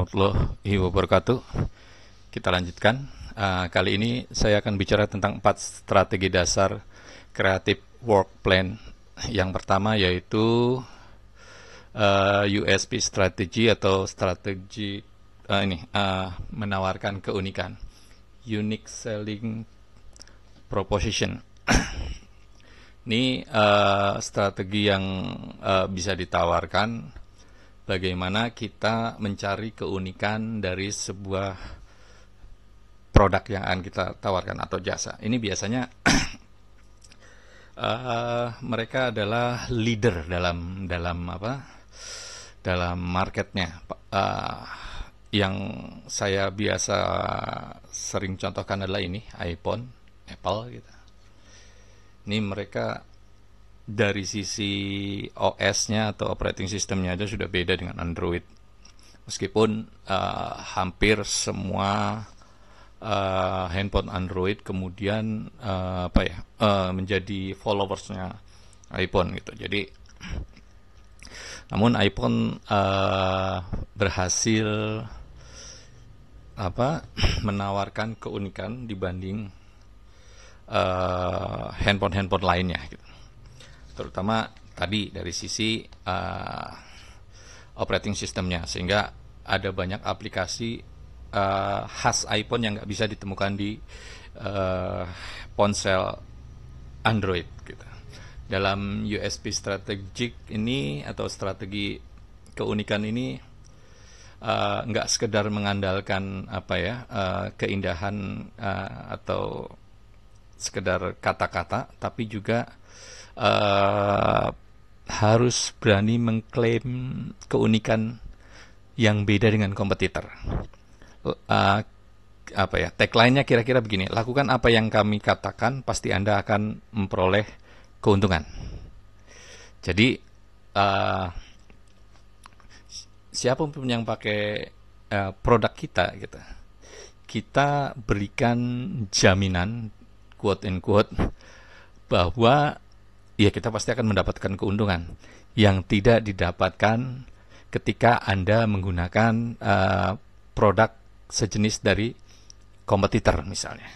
warahmatullahi wabarakatuh. Kita lanjutkan. Kali ini saya akan bicara tentang 4 strategi dasar creative work plan. Yang pertama yaitu USP strategi atau strategi menawarkan keunikan, unique selling proposition. Ini strategi yang bisa ditawarkan bagaimana kita mencari keunikan dari sebuah produk yang akan kita tawarkan atau jasa. Ini biasanya mereka adalah leader dalam marketnya. Yang saya biasa sering contohkan adalah ini iPhone, Apple gitu. Ini mereka dari sisi OS-nya atau operating system-nya aja sudah beda dengan Android. Meskipun hampir semua handphone Android kemudian menjadi followers-nya iPhone gitu. Jadi namun iPhone berhasil menawarkan keunikan dibanding handphone lainnya gitu. Terutama tadi dari sisi operating systemnya, sehingga ada banyak aplikasi khas iPhone yang nggak bisa ditemukan di ponsel Android gitu. Dalam USP strategik ini atau strategi keunikan ini nggak sekedar mengandalkan keindahan atau sekedar kata-kata, tapi juga harus berani mengklaim keunikan yang beda dengan kompetitor. Tagline-nya kira-kira begini: lakukan apa yang kami katakan, pasti Anda akan memperoleh keuntungan. Jadi siapapun yang pakai produk kita gitu, kita berikan jaminan quote and quote bahwa ya kita pasti akan mendapatkan keuntungan yang tidak didapatkan ketika Anda menggunakan produk sejenis dari kompetitor misalnya.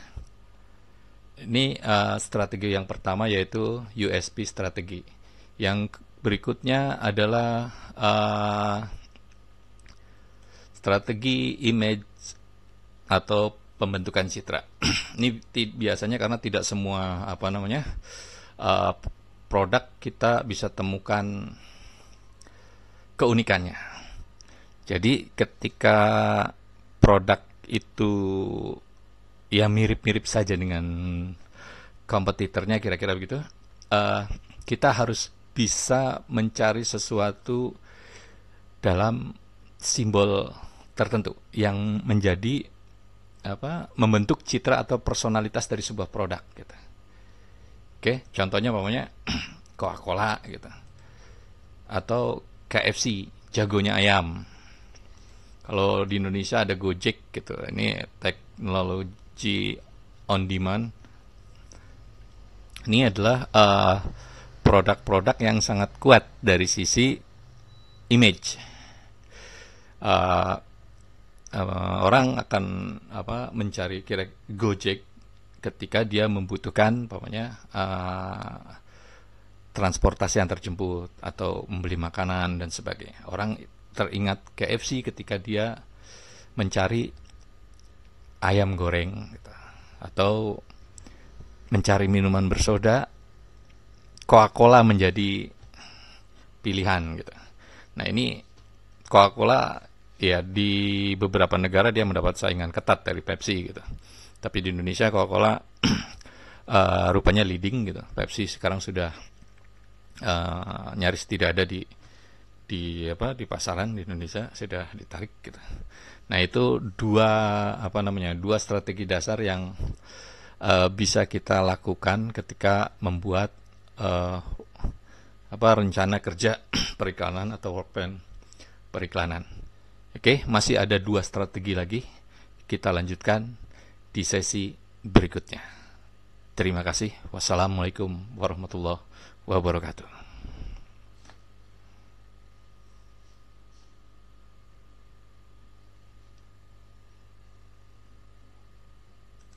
Ini strategi yang pertama, yaitu USP strategi. Yang berikutnya adalah strategi image atau pembentukan citra. Ini biasanya karena tidak semua produk kita bisa temukan keunikannya. Jadi ketika produk itu ya mirip-mirip saja dengan kompetitornya, kira-kira begitu, kita harus bisa mencari sesuatu dalam simbol tertentu yang menjadi membentuk citra atau personalitas dari sebuah produk gitu. Oke, contohnya Coca-Cola gitu, atau KFC, jagonya ayam. Kalau di Indonesia ada Gojek gitu. Ini teknologi on demand. Ini adalah produk-produk yang sangat kuat dari sisi image. Orang akan mencari Gojek ketika dia membutuhkan transportasi antar jemput atau membeli makanan dan sebagainya. Orang teringat KFC ketika dia mencari ayam goreng gitu. Atau mencari minuman bersoda, Coca-Cola menjadi pilihan gitu. Nah, ini Coca-Cola ya di beberapa negara dia mendapat saingan ketat dari Pepsi gitu. Tapi di Indonesia Coca-Cola rupanya leading gitu. Pepsi sekarang sudah nyaris tidak ada di pasaran di Indonesia, sudah ditarik gitu. Nah, itu dua strategi dasar yang bisa kita lakukan ketika membuat rencana kerja periklanan atau work plan periklanan. Oke, masih ada 2 strategi lagi. Kita lanjutkan di sesi berikutnya. Terima kasih. Wassalamualaikum warahmatullahi wabarakatuh.